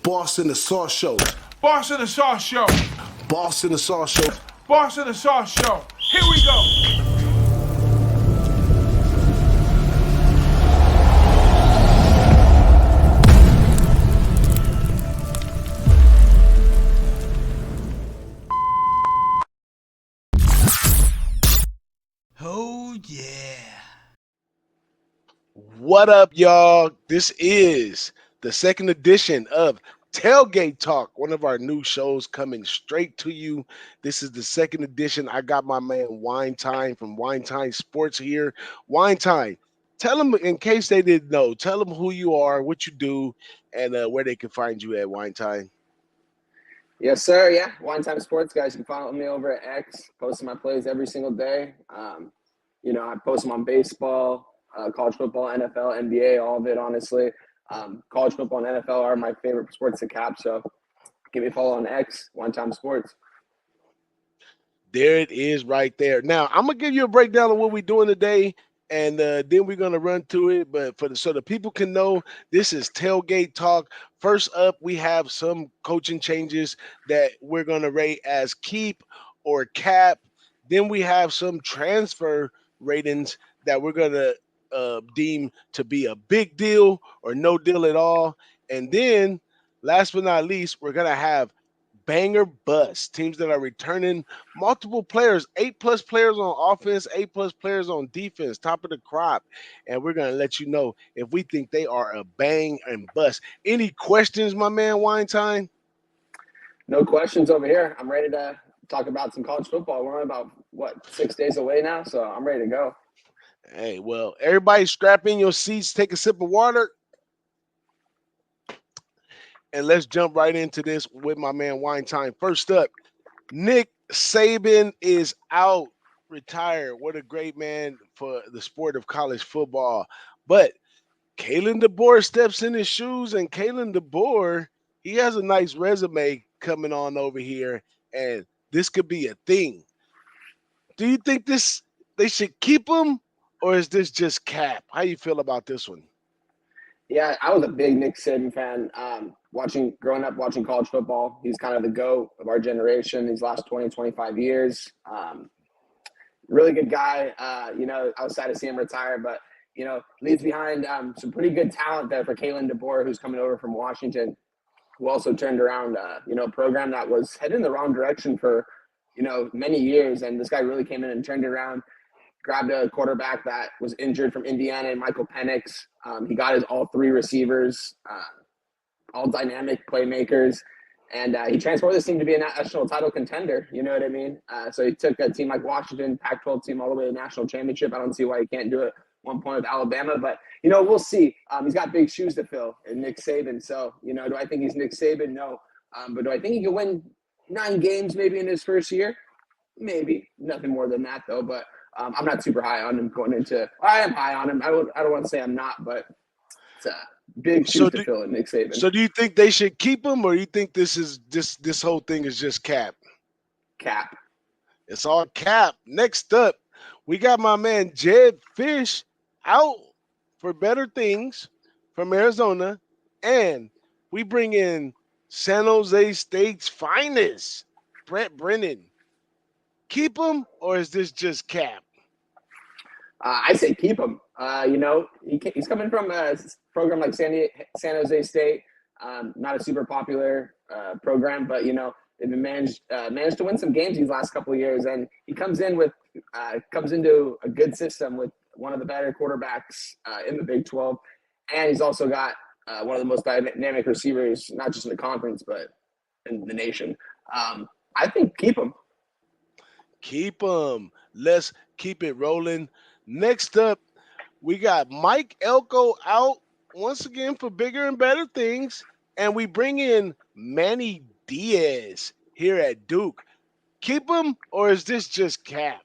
Boss in the Sauce Show. Boss in the Sauce Show. Boss in the Sauce Show. Boss in the Sauce Show. Here we go. Oh, yeah. What up, y'all? This is the second edition of Tailgate Talk, one of our new shows coming straight to you. This is the second edition. I got my man Wine Time from WineTimeSports here. Wine Time, tell them, in case they didn't know, tell them who you are, what you do, and where they can find you at Wine Time. Yes, sir. Yeah, WineTimeSports, guys. You can follow me over at X. Posting my plays every single day. I post them on baseball, college football, NFL, NBA, all of it, honestly. College football and NFL are my favorite sports to cap. So give me a follow on X, WineTimeSports. There it is right there. Now, I'm going to give you a breakdown of what we're doing today, and then we're going to run through it. But so the people can know, this is Tailgate Talk. First up, we have some coaching changes that we're going to rate as keep or cap. Then we have some transfer ratings that we're going to deem to be a big deal or no deal at all. And then, last but not least, we're going to have banger bust teams that are returning multiple players, 8+ players on offense, 8+ players on defense, top of the crop. And we're going to let you know if we think they are a bang and bust. Any questions, my man Wine Time? No questions over here. I'm ready to talk about some college football. We're only about, 6 days away now, so I'm ready to go. Hey, well, everybody strap in your seats, take a sip of water, and let's jump right into this with my man Wine Time. First up, Nick Saban is out, retired. What a great man for the sport of college football. But Kalen DeBoer steps in his shoes, and Kalen DeBoer, he has a nice resume coming on over here, and this could be a thing. Do you think they should keep him, or is this just cap? How you feel about this one? Yeah, I was a big Nick Saban fan. Growing up watching college football, he's kind of the GOAT of our generation these last 20, 25 years. Really good guy. I was sad to see him retire, but, leaves behind some pretty good talent there for Kalen DeBoer, who's coming over from Washington, who also turned around, a program that was heading in the wrong direction for, many years. And this guy really came in and turned it around. Grabbed a quarterback that was injured from Indiana and Michael Penix. He got his all three receivers, all dynamic playmakers, and he transformed this team to be a national title contender. You know what I mean? So he took a team like Washington, Pac-12 team, all the way to national championship. I don't see why he can't do it one point with Alabama, but, we'll see. He's got big shoes to fill in Nick Saban. So, do I think he's Nick Saban? No. But do I think he can win 9 games maybe in his first year? Maybe. Nothing more than that, though, but I'm not super high on him going into. I am high on him. I don't want to say I'm not, but it's a big shoes to fill in Nick Saban. So do you think they should keep him, or you think this whole thing is just cap? Cap. It's all cap. Next up, we got my man Jed Fish out for better things from Arizona, and we bring in San Jose State's finest, Brett Brennan. Keep him, or is this just cap? I say keep him. He's coming from a program like San Jose State, not a super popular program, but they've been managed to win some games these last couple of years, and he comes into a good system with one of the better quarterbacks in the Big 12, and he's also got one of the most dynamic receivers, not just in the conference but in the nation. I think keep him. Keep him. Let's keep it rolling. Next up, we got Mike Elko out once again for bigger and better things, and we bring in Manny Diaz here at Duke. Keep him, or is this just cap?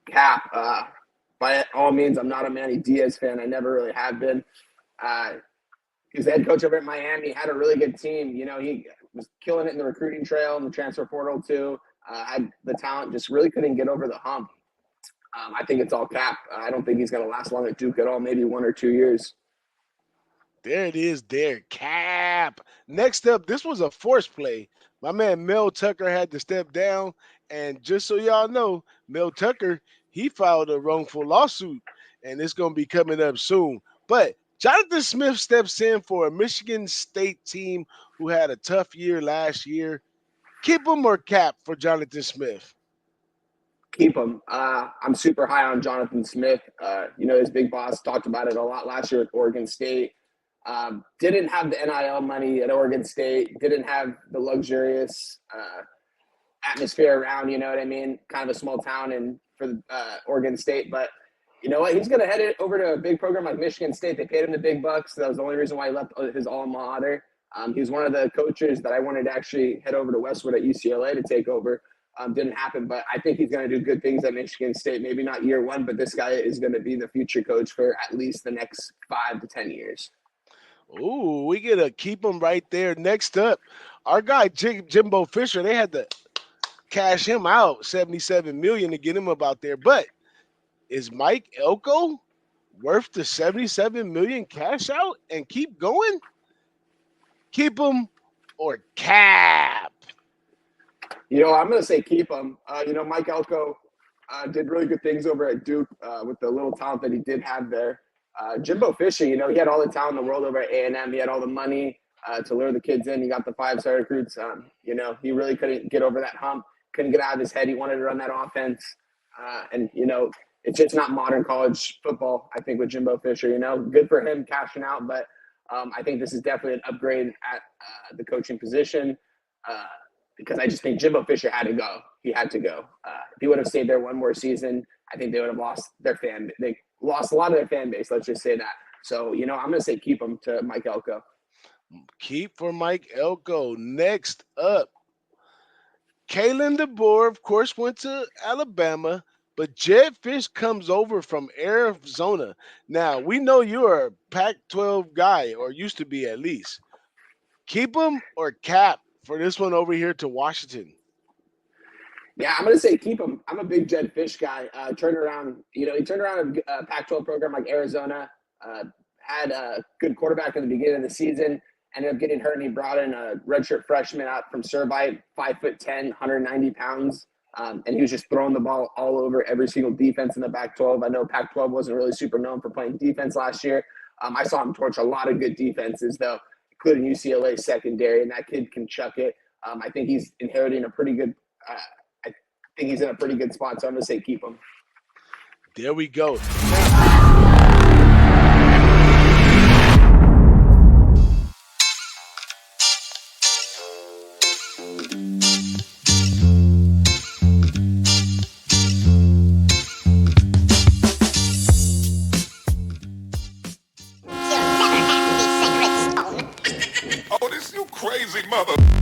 Cap. By all means, I'm not a Manny Diaz fan. I never really have been. He was the head coach over at Miami, had a really good team. He was killing it in the recruiting trail and the transfer portal too. Had the talent, just really couldn't get over the hump. I think it's all cap. I don't think he's going to last long at Duke at all, maybe 1 or 2 years. There it is, there. Cap. Next up, this was a force play. My man Mel Tucker had to step down. And just so y'all know, Mel Tucker, he filed a wrongful lawsuit, and it's going to be coming up soon. But Jonathan Smith steps in for a Michigan State team who had a tough year last year. Keep him or cap for Jonathan Smith? Keep him. I'm super high on Jonathan Smith. His big boss talked about it a lot last year with Oregon State. Didn't have the NIL money at Oregon State. Didn't have the luxurious atmosphere around. You know what I mean? Kind of a small town and for Oregon State, but you know what? He's going to head it over to a big program like Michigan State. They paid him the big bucks. That was the only reason why he left his alma mater. He was one of the coaches that I wanted to actually head over to Westwood at UCLA to take over. Didn't happen, but I think he's going to do good things at Michigan State. Maybe not year one, but this guy is going to be the future coach for at least the next 5 to 10 years. Ooh, we get to keep him right there. Next up, our guy Jimbo Fisher. They had to cash him out $77 million to get him up out there. But is Mike Elko worth the $77 million cash out and keep going? Keep him or cap? I'm going to say keep him. Mike Elko did really good things over at Duke with the little talent that he did have there. Jimbo Fisher, he had all the talent in the world over at A&M. He had all the money to lure the kids in. He got the 5-star recruits. He really couldn't get over that hump. Couldn't get out of his head. He wanted to run that offense. It's just not modern college football, I think, with Jimbo Fisher. Good for him cashing out, but I think this is definitely an upgrade at the coaching position because I just think Jimbo Fisher had to go. He had to go. If he would have stayed there one more season, I think they would have lost their fan. They lost a lot of their fan base. Let's just say that. So, I'm going to say keep him to Mike Elko. Keep for Mike Elko. Next up, Kalen DeBoer, of course, went to Alabama, but Jed Fish comes over from Arizona. Now, we know you're a Pac-12 guy, or used to be at least. Keep him or cap for this one over here to Washington? Yeah, I'm going to say keep him. I'm a big Jed Fish guy. He turned around a Pac-12 program like Arizona, had a good quarterback in the beginning of the season, ended up getting hurt, and he brought in a redshirt freshman out from Servite, 5'10", 190 pounds, and he was just throwing the ball all over every single defense in the Pac-12. I know Pac-12 wasn't really super known for playing defense last year. I saw him torch a lot of good defenses, though, including UCLA secondary, and that kid can chuck it. I think he's inheriting a pretty good I think he's in a pretty good spot, so I'm going to say keep him. There we go. Oh, this you crazy mother.